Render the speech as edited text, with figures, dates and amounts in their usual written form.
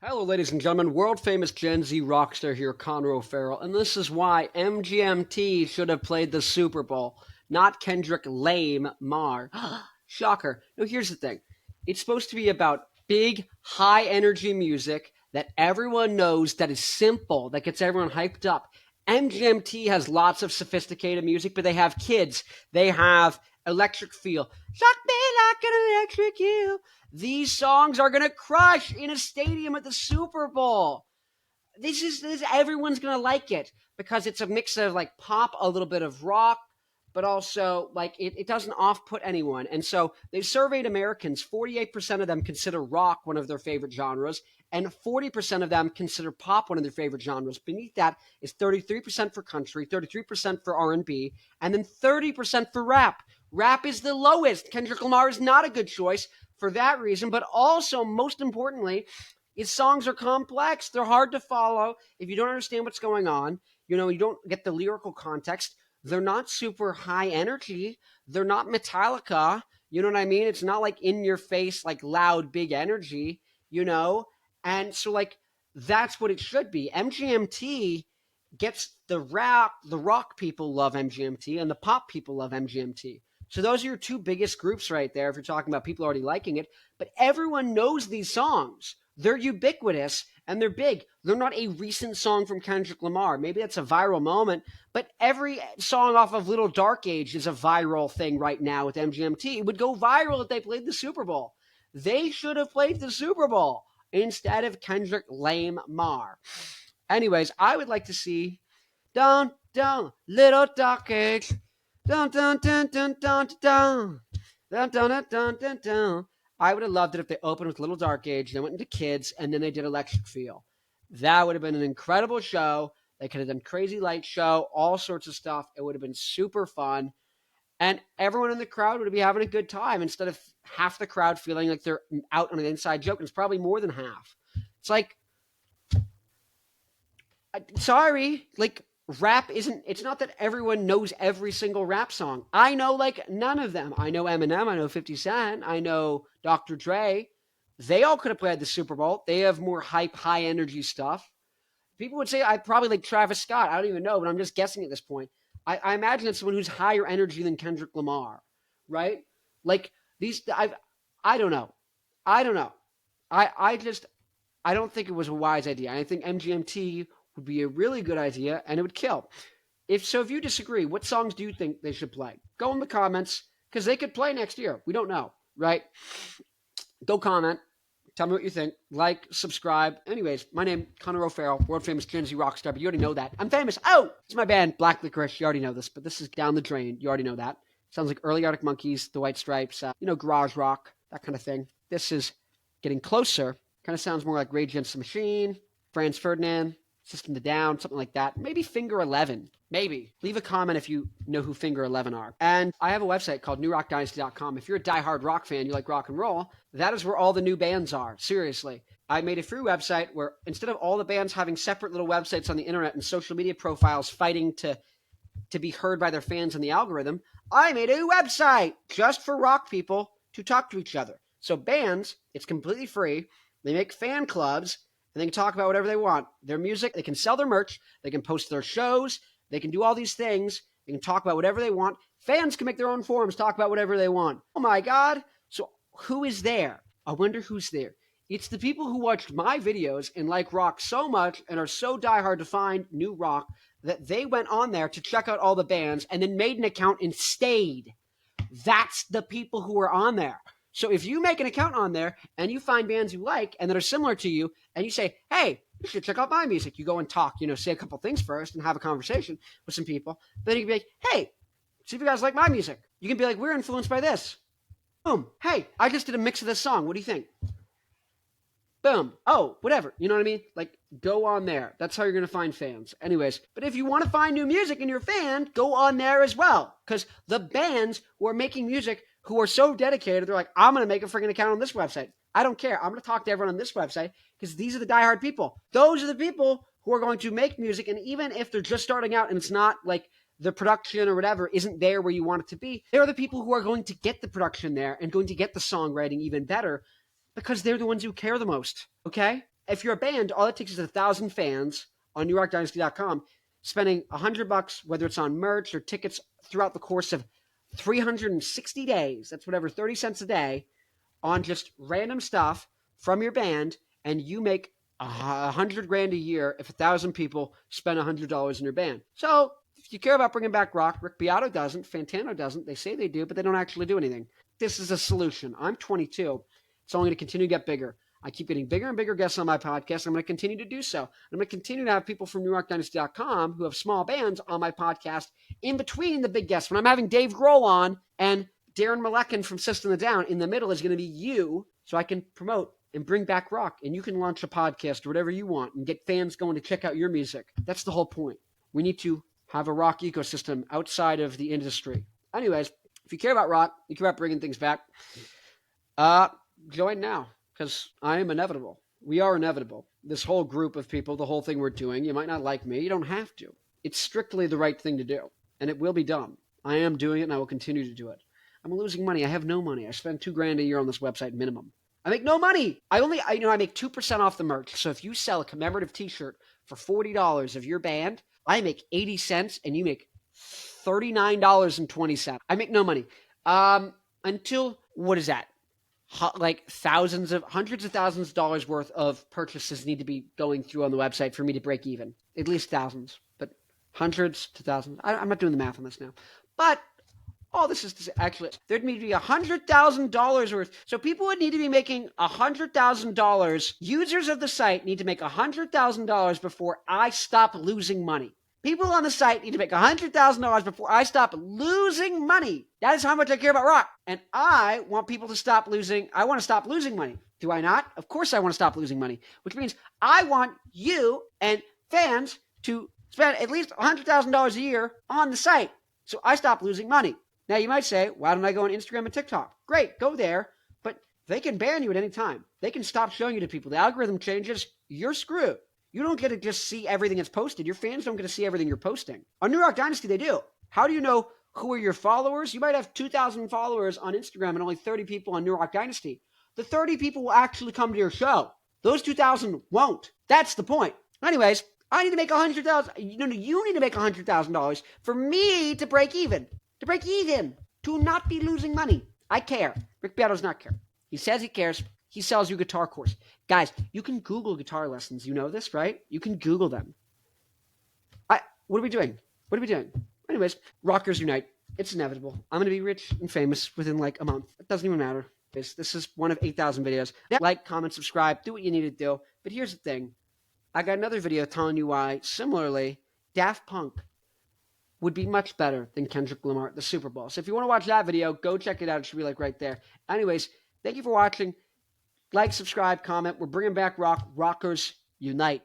Hello, ladies and gentlemen. World famous Gen Z rockstar here, Farrell, and this is why MGMT should have played the Super Bowl, not Kendrick Lamar. Shocker. No, here's the thing. It's supposed to be about big, high energy music that everyone knows, that is simple, that gets everyone hyped up. MGMT has lots of sophisticated music, but they have kids. They have electric feel. Shock me like an electric eel. These songs are gonna crush in a stadium at the Super Bowl. This everyone's gonna like it because it's a mix of like pop, a little bit of rock, but also like it doesn't off put anyone. And so they've surveyed Americans. 48% of them consider rock one of their favorite genres, and 40% of them consider pop one of their favorite genres. Beneath that is 33% for country, 33% for R&B, and then 30% for rap. Rap is the lowest. Kendrick Lamar is not a good choice for that reason, but also, most importantly, his songs are complex. They're hard to follow. If you don't understand what's going on, you don't get the lyrical context. They're not super high energy. They're not Metallica. You know what I mean? It's not like in your face, like loud, big energy, you know? And so, like, that's what it should be. MGMT gets the rock people love MGMT, and the pop people love MGMT. So those are your two biggest groups right there if you're talking about people already liking it. But everyone knows these songs. They're ubiquitous and they're big. They're not a recent song from Kendrick Lamar. Maybe that's a viral moment, but every song off of Little Dark Age is a viral thing right now with MGMT. It would go viral if they played the Super Bowl. They should have played the Super Bowl instead of Kendrick Lamar. Anyways, I would like to see Down, Down, Little Dark Age. Dun, dun, dun, dun, dun, dun, dun, dun, dun, dun, dun, dun. I would have loved it if they opened with Little Dark Age, then went into Kids, and then they did Electric Feel. That would have been an incredible show. They could have done Crazy Light Show, all sorts of stuff. It would have been super fun. And everyone in the crowd would be having a good time instead of half the crowd feeling like they're out on an inside joke. And it's probably more than half. It's like, sorry, like, rap isn't, it's not that everyone knows every single rap song. I know like none of them. I know Eminem, I know 50 Cent, I know Dr. Dre. They all could have played the Super Bowl. They have more hype, high energy stuff. People would say I probably like Travis Scott. I don't even know, but I'm just guessing at this point. I imagine it's someone who's higher energy than Kendrick Lamar, right? Like these, I don't know. I don't know. I don't think it was a wise idea. I think MGMT would be a really good idea and it would kill. If you disagree, what songs do you think they should play? Go in the comments because they could play next year. We don't know, right? Go comment. Tell me what you think. Like, subscribe. Anyways, my name, Connor O'Farrell, world famous Gen Z rock star, but you already know that. I'm famous. Oh! It's my band, Black Licorice. You already know this, but this is Down the Drain. You already know that. Sounds like early Arctic Monkeys, The White Stripes, garage rock, that kind of thing. This is Getting Closer. Kind of sounds more like Rage Against the Machine, Franz Ferdinand, System of a Down, something like that. Maybe Finger 11. Maybe. Leave a comment if you know who Finger 11 are. And I have a website called newrockdynasty.com. If you're a diehard rock fan, you like rock and roll, that is where all the new bands are. Seriously. I made a free website where instead of all the bands having separate little websites on the internet and social media profiles fighting to be heard by their fans in the algorithm, I made a website just for rock people to talk to each other. So bands, it's completely free. They make fan clubs, and they can talk about whatever they want. Their music, they can sell their merch, they can post their shows, they can do all these things, they can talk about whatever they want. Fans can make their own forums, talk about whatever they want. Oh my God. So who is there? I wonder who's there. It's the people who watched my videos and like rock so much and are so diehard to find new rock that they went on there to check out all the bands and then made an account and stayed. That's the people who are on there. So if you make an account on there and you find bands you like and that are similar to you and you say, hey, you should check out my music. You go and talk, say a couple things first and have a conversation with some people. Then you can be like, hey, see if you guys like my music. You can be like, we're influenced by this. Boom. Hey, I just did a mix of this song. What do you think? Boom. Oh, whatever. You know what I mean? Like, go on there. That's how you're going to find fans. Anyways, but if you want to find new music and you're a fan, go on there as well. Because the bands who are making music who are so dedicated, they're like, I'm going to make a freaking account on this website. I don't care. I'm going to talk to everyone on this website because these are the diehard people. Those are the people who are going to make music. And even if they're just starting out and it's not like the production or whatever isn't there where you want it to be, they're the people who are going to get the production there and going to get the songwriting even better because they're the ones who care the most. Okay? if you're a band, all it takes is 1,000 fans on NewRockDynasty.com spending $100, whether it's on merch or tickets throughout the course of 360 days. That's whatever, 30 cents a day on just random stuff from your band, and you make $100,000 a year if 1,000 people spend $100 in your band. So if you care about bringing back rock, Rick Beato doesn't, Fantano doesn't. They say they do, but they don't actually do anything. This is a solution. I'm 22. It's only going to continue to get bigger. I keep getting bigger and bigger guests on my podcast. I'm going to continue to do so. I'm going to continue to have people from NewRockDynasty.com who have small bands on my podcast in between the big guests. When I'm having Dave Grohl on and Darren Malekin from System of a Down, in the middle is going to be you, so I can promote and bring back rock, and you can launch a podcast or whatever you want and get fans going to check out your music. That's the whole point. We need to have a rock ecosystem outside of the industry. Anyways, if you care about rock, you care about bringing things back, join now, because I am inevitable. We are inevitable. This whole group of people, the whole thing we're doing, you might not like me. You don't have to. It's strictly the right thing to do, and it will be done. I am doing it, and I will continue to do it. I'm losing money. I have no money. I spend $2,000 a year on this website minimum. I make no money. I make 2% off the merch. So if you sell a commemorative t-shirt for $40 of your band, I make 80 cents and you make $39.20. I make no money. Until, what is that? Like hundreds of thousands of dollars worth of purchases need to be going through on the website for me to break even. At least thousands, but hundreds to thousands. I'm not doing the math on this now. But all this is to say, actually, there'd need to be $100,000 worth. So people would need to be making $100,000. Users of the site need to make $100,000 before I stop losing money. People on the site need to make $100,000 before I stop losing money. That is how much I care about rock. And I want people to stop losing. I want to stop losing money. Do I not? Of course I want to stop losing money, which means I want you and fans to spend at least $100,000 a year on the site so I stop losing money. Now, you might say, why don't I go on Instagram and TikTok? Great, go there, but they can ban you at any time. They can stop showing you to people. The algorithm changes, you're screwed. You don't get to just see everything that's posted. Your fans don't get to see everything you're posting. On New Rock Dynasty, they do. How do you know who are your followers? You might have 2,000 followers on Instagram and only 30 people on New Rock Dynasty. The 30 people will actually come to your show. Those 2,000 won't. That's the point. Anyways, I need to make $100,000. You need to make $100,000 for me to break even. To break even. To not be losing money. I care. Rick Beato does not care. He says he cares. He sells you a guitar course. Guys, you can Google guitar lessons. You know this, right? You can Google them. What are we doing? What are we doing? Anyways, rockers unite. It's inevitable. I'm going to be rich and famous within like a month. It doesn't even matter. This is one of 8,000 videos. Like, comment, subscribe. Do what you need to do. But here's the thing. I got another video telling you why, similarly, Daft Punk would be much better than Kendrick Lamar at the Super Bowl. So if you want to watch that video, go check it out. It should be like right there. Anyways, thank you for watching. Like, subscribe, comment. We're bringing back rock. Rockers unite.